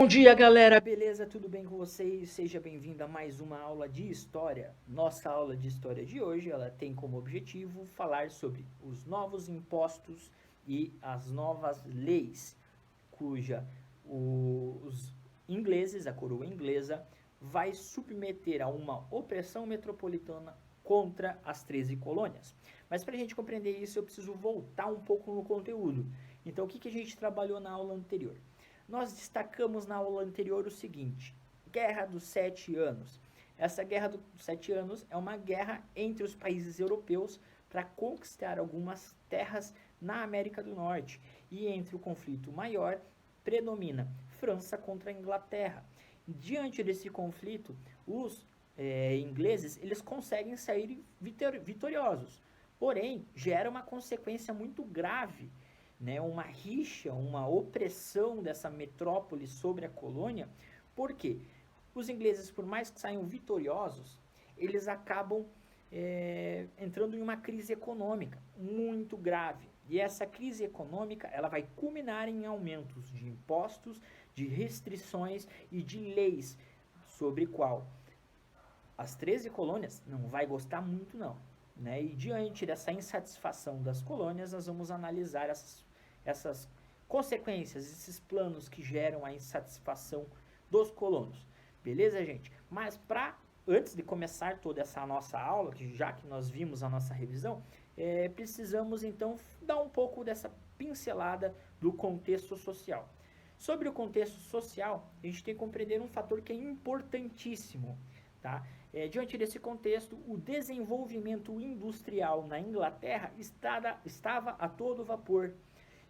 Bom dia, galera! Beleza? Tudo bem com vocês? Seja bem-vindo a mais uma aula de História. Nossa aula de História de hoje, ela tem como objetivo falar sobre os novos impostos e as novas leis, cuja os ingleses, a coroa inglesa, vai submeter a uma opressão metropolitana contra as 13 colônias. Mas para a gente compreender isso, eu preciso voltar um pouco no conteúdo. Então, o que a gente trabalhou na aula anterior? Nós destacamos na aula anterior o seguinte: Guerra dos 7 Anos. Essa Guerra dos 7 Anos é uma guerra entre os países europeus para conquistar algumas terras na América do Norte. E entre o conflito maior, predomina França contra a Inglaterra. Diante desse conflito, os ingleses eles conseguem sair vitoriosos. Porém, gera uma consequência muito grave, né, uma rixa, uma opressão dessa metrópole sobre a colônia, porque os ingleses, por mais que saiam vitoriosos, eles acabam entrando em uma crise econômica muito grave. E essa crise econômica ela vai culminar em aumentos de impostos, de restrições e de leis, sobre qual as 13 colônias não vai gostar muito não. Né? E diante dessa insatisfação das colônias, nós vamos analisar essas consequências, esses planos que geram a insatisfação dos colonos. Beleza, gente? Mas antes de começar toda essa nossa aula, já que nós vimos a nossa revisão, precisamos então dar um pouco dessa pincelada do contexto social. Sobre o contexto social, a gente tem que compreender um fator que é importantíssimo, tá? Diante desse contexto, o desenvolvimento industrial na Inglaterra estava a todo vapor.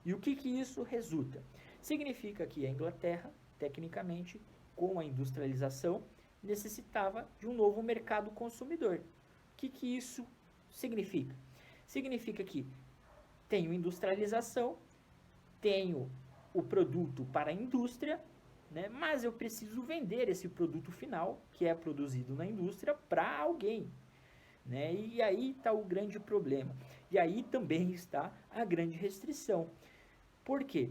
E o que isso resulta? Significa que a Inglaterra, tecnicamente, com a industrialização, necessitava de um novo mercado consumidor. O que isso significa? Significa que tenho industrialização, tenho o produto para a indústria, né, mas eu preciso vender esse produto final, que é produzido na indústria, para alguém. Né? E aí está o grande problema. E aí também está a grande restrição. Por quê?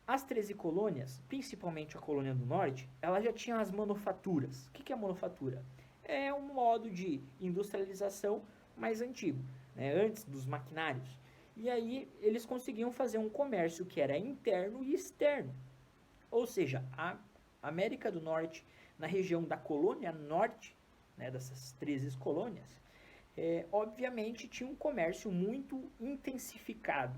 As 13 colônias, principalmente a colônia do norte, ela já tinha as manufaturas. O que é manufatura? É um modo de industrialização mais antigo, né? Antes dos maquinários. E aí eles conseguiam fazer um comércio que era interno e externo. Ou seja, a América do Norte, na região da colônia norte, né, dessas 13 colônias, obviamente tinha um comércio muito intensificado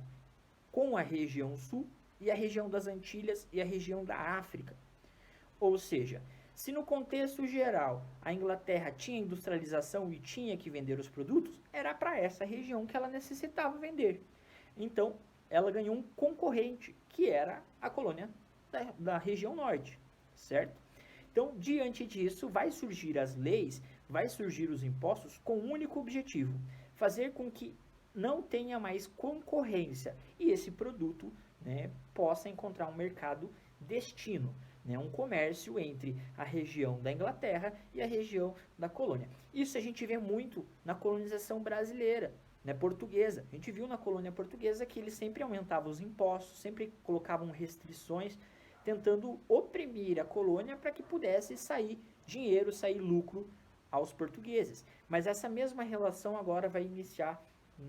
com a região sul e a região das Antilhas e a região da África. Ou seja, se no contexto geral a Inglaterra tinha industrialização e tinha que vender os produtos, era para essa região que ela necessitava vender. Então, ela ganhou um concorrente, que era a colônia da região norte, certo? Então, diante disso, vai surgir as leis, vai surgir os impostos com um único objetivo: fazer com que não tenha mais concorrência e esse produto, né, possa encontrar um mercado destino, né, um comércio entre a região da Inglaterra e a região da colônia. Isso a gente vê muito na colonização brasileira, né, portuguesa. A gente viu na colônia portuguesa que eles sempre aumentavam os impostos, sempre colocavam restrições, tentando oprimir a colônia para que pudesse sair dinheiro, sair lucro aos portugueses. Mas essa mesma relação agora vai iniciar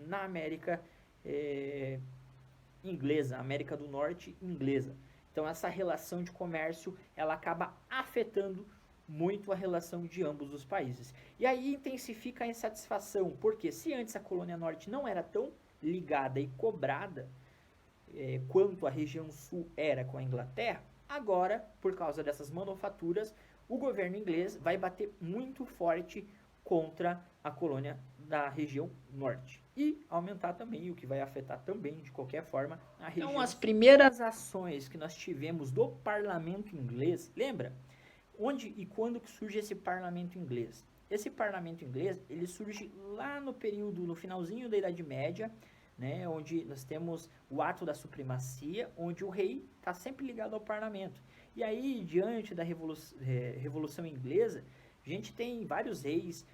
na América inglesa, América do Norte inglesa. Então essa relação de comércio, ela acaba afetando muito a relação de ambos os países. E aí intensifica a insatisfação, porque se antes a colônia norte não era tão ligada e cobrada quanto a região sul era com a Inglaterra, agora, por causa dessas manufaturas, o governo inglês vai bater muito forte contra a colônia da região norte e aumentar também, o que vai afetar também, de qualquer forma, a região. Então, as primeiras ações que nós tivemos do parlamento inglês, lembra? Onde e quando que surge esse parlamento inglês? Esse parlamento inglês, ele surge lá no período, no finalzinho da Idade Média, né, onde nós temos o ato da supremacia, onde o rei está sempre ligado ao parlamento. E aí, diante da Revolução Inglesa, a gente tem vários reis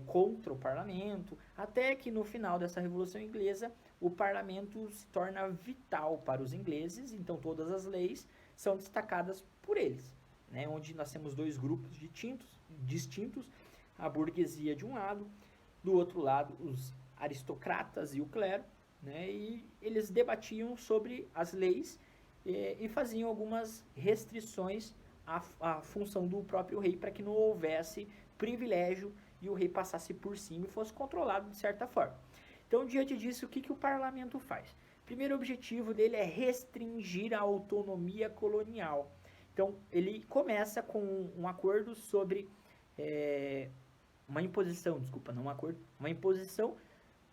contra o parlamento, até que no final dessa Revolução Inglesa, o parlamento se torna vital para os ingleses, então todas as leis são destacadas por eles. né, onde nós temos dois grupos distintos, a burguesia de um lado, do outro lado os aristocratas e o clero, né, e eles debatiam sobre as leis e faziam algumas restrições à função do próprio rei para que não houvesse privilégio e o rei passasse por cima e fosse controlado de certa forma. Então, diante disso, o que o parlamento faz? O primeiro objetivo dele é restringir a autonomia colonial. Então, ele começa com um acordo sobre uma imposição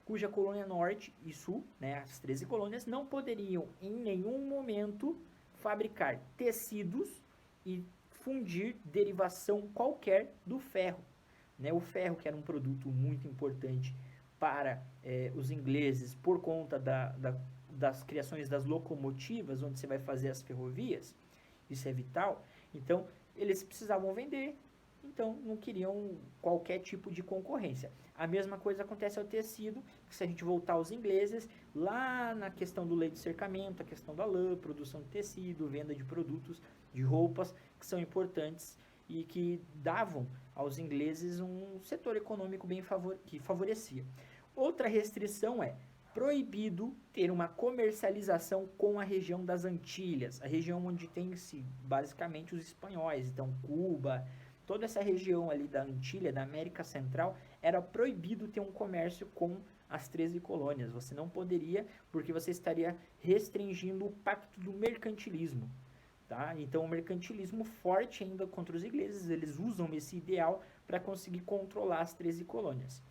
cuja colônia norte e sul, né, as 13 colônias, não poderiam em nenhum momento fabricar tecidos e fundir derivação qualquer do ferro. Né? O ferro, que era um produto muito importante para os ingleses por conta das criações das locomotivas, onde você vai fazer as ferrovias, isso é vital. Então, eles precisavam vender, então não queriam qualquer tipo de concorrência. A mesma coisa acontece ao tecido, que se a gente voltar aos ingleses, lá na questão do leite de cercamento, a questão da lã, produção de tecido, venda de produtos, de roupas, que são importantes e que davam aos ingleses um setor econômico que favorecia. Outra restrição é proibido ter uma comercialização com a região das Antilhas, a região onde tem-se basicamente os espanhóis, então Cuba, toda essa região ali da Antilha, da América Central, era proibido ter um comércio com as 13 colônias. Você não poderia, porque você estaria restringindo o pacto do mercantilismo. Tá? Então, o mercantilismo forte ainda contra os ingleses, eles usam esse ideal para conseguir controlar as 13 colônias.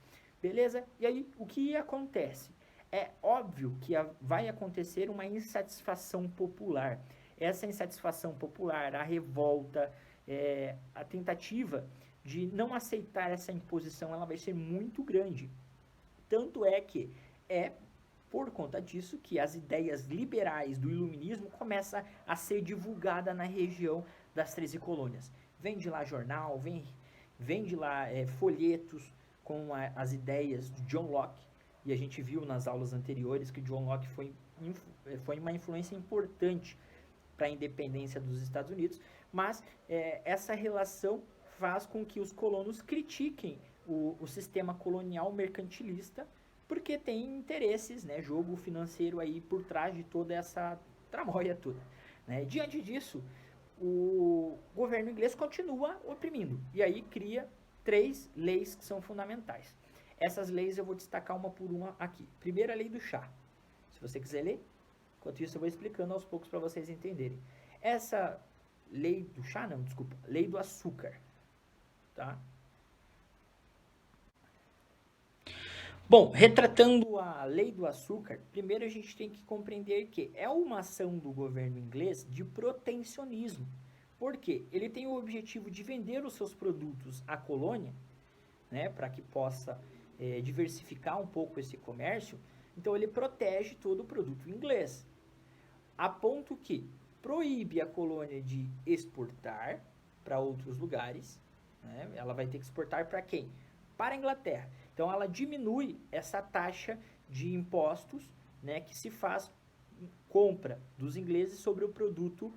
Beleza? E aí, o que acontece? É óbvio que vai acontecer uma insatisfação popular. Essa insatisfação popular, a revolta, a tentativa de não aceitar essa imposição, ela vai ser muito grande. Tanto é que por conta disso que as ideias liberais do iluminismo começam a ser divulgadas na região das 13 colônias. Vende lá jornal, vende lá folhetos com as ideias de John Locke, e a gente viu nas aulas anteriores que John Locke foi uma influência importante para a independência dos Estados Unidos, mas essa relação faz com que os colonos critiquem o sistema colonial mercantilista, porque tem interesses, né, jogo financeiro aí por trás de toda essa tramóia toda. Né? Diante disso, o governo inglês continua oprimindo, e aí cria 3 leis que são fundamentais. Essas leis eu vou destacar uma por uma aqui. Primeira, a lei do chá. Se você quiser ler, enquanto isso eu vou explicando aos poucos para vocês entenderem. Essa lei do chá, não, desculpa, lei do açúcar. Tá? Bom, retratando a lei do açúcar, primeiro a gente tem que compreender que é uma ação do governo inglês de protecionismo. Por quê? Ele tem o objetivo de vender os seus produtos à colônia, né, para que possa diversificar um pouco esse comércio. Então ele protege todo o produto inglês, a ponto que proíbe a colônia de exportar para outros lugares, né? Ela vai ter que exportar para quem? Para a Inglaterra. Então ela diminui essa taxa de impostos, né, que se faz compra dos ingleses sobre o produto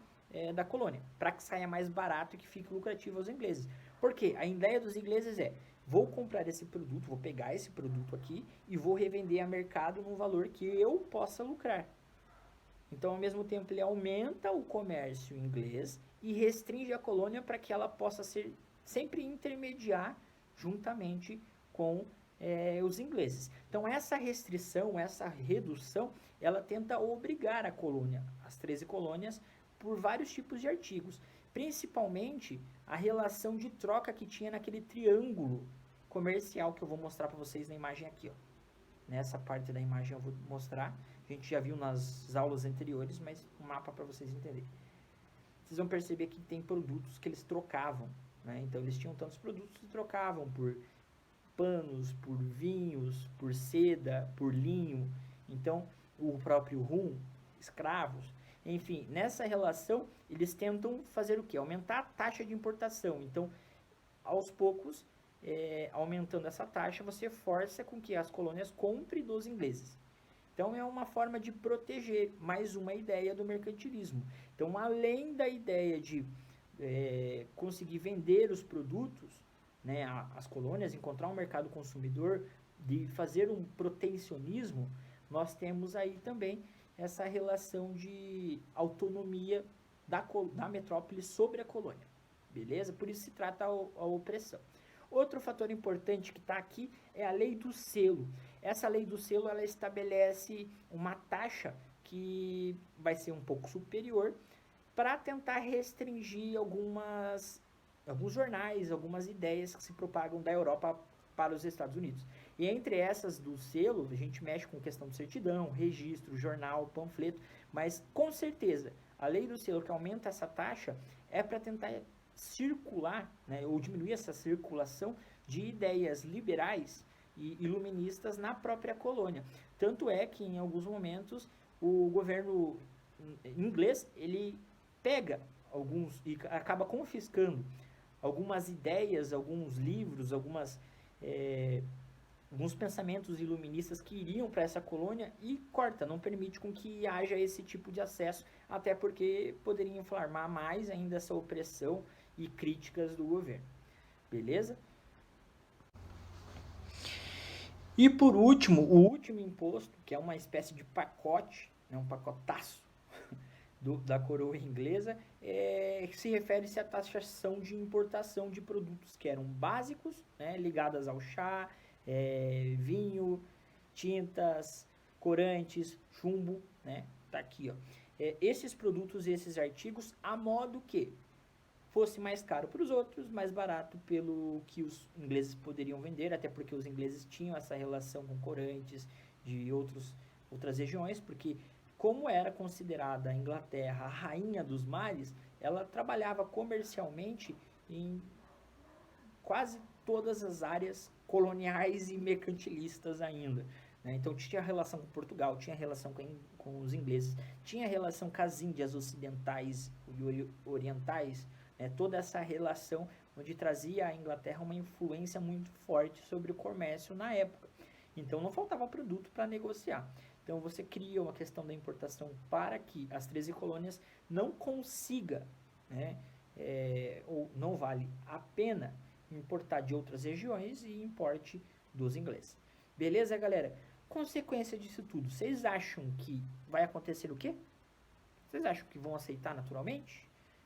da colônia, para que saia mais barato e que fique lucrativo aos ingleses. Porque a ideia dos ingleses vou comprar esse produto, vou pegar esse produto aqui e vou revender a mercado num valor que eu possa lucrar. Então, ao mesmo tempo, ele aumenta o comércio inglês e restringe a colônia para que ela possa sempre intermediar juntamente com os ingleses. Então, essa restrição, essa redução, ela tenta obrigar a colônia, as 13 colônias, por vários tipos de artigos. Principalmente a relação de troca que tinha naquele triângulo comercial que eu vou mostrar para vocês na imagem aqui. Ó. Nessa parte da imagem eu vou mostrar. A gente já viu nas aulas anteriores, mas um mapa para vocês entenderem. Vocês vão perceber que tem produtos que eles trocavam. Né? Então eles tinham tantos produtos que trocavam por panos, por vinhos, por seda, por linho. Então o próprio rum, escravos. Enfim, nessa relação, eles tentam fazer o quê? Aumentar a taxa de importação. Então, aos poucos, aumentando essa taxa, você força com que as colônias comprem dos ingleses. Então, é uma forma de proteger, mais uma ideia do mercantilismo. Então, além da ideia de conseguir vender os produtos, né, as colônias, encontrar um mercado consumidor, de fazer um protecionismo, nós temos aí também essa relação de autonomia da metrópole sobre a colônia, beleza? Por isso se trata a opressão. Outro fator importante que está aqui é a lei do selo. Essa lei do selo, ela estabelece uma taxa que vai ser um pouco superior para tentar restringir alguns jornais, algumas ideias que se propagam da Europa para os Estados Unidos. E entre essas do selo, a gente mexe com questão de certidão, registro, jornal, panfleto, mas com certeza, a lei do selo que aumenta essa taxa é para tentar circular, né, ou diminuir essa circulação de ideias liberais e iluministas na própria colônia. Tanto é que em alguns momentos o governo inglês, ele pega alguns e acaba confiscando algumas ideias, alguns livros, alguns pensamentos iluministas que iriam para essa colônia e corta, não permite com que haja esse tipo de acesso, até porque poderia inflamar mais ainda essa opressão e críticas do governo. Beleza? E por último, o último imposto, que é uma espécie de pacote, né, um pacotaço da coroa inglesa, se refere-se à taxação de importação de produtos que eram básicos, né, ligadas ao chá, vinho, tintas, corantes, chumbo, né, tá aqui, ó. Esses produtos, esses artigos, a modo que fosse mais caro para os outros, mais barato pelo que os ingleses poderiam vender, até porque os ingleses tinham essa relação com corantes de outras regiões, porque como era considerada a Inglaterra a rainha dos mares, ela trabalhava comercialmente em quase todas as áreas coloniais e mercantilistas ainda. Né? Então tinha relação com Portugal, tinha relação com os ingleses, tinha relação com as Índias ocidentais e orientais, né? Toda essa relação onde trazia à Inglaterra uma influência muito forte sobre o comércio na época. Então não faltava produto para negociar. Então você cria uma questão da importação para que as 13 colônias não consiga, né, ou não vale a pena importar de outras regiões e importe dos ingleses. Beleza, galera? Consequência disso tudo, vocês acham que vai acontecer o quê? Vocês acham que vão aceitar naturalmente?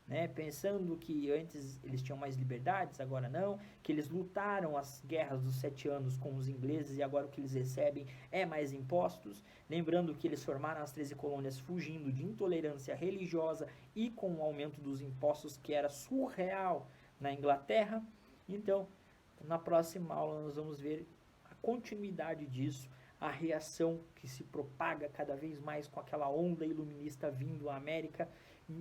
Né, pensando que antes eles tinham mais liberdades, agora não, que eles lutaram as guerras dos 7 anos com os ingleses e agora o que eles recebem é mais impostos, lembrando que eles formaram as 13 colônias fugindo de intolerância religiosa e com o aumento dos impostos que era surreal na Inglaterra. Então, na próxima aula nós vamos ver a continuidade disso, a reação que se propaga cada vez mais com aquela onda iluminista vindo à América,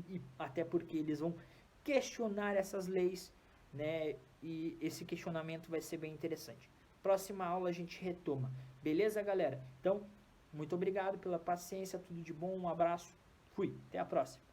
e até porque eles vão questionar essas leis, né? E esse questionamento vai ser bem interessante. Próxima aula a gente retoma. Beleza, galera? Então, muito obrigado pela paciência, tudo de bom, um abraço, fui, até a próxima.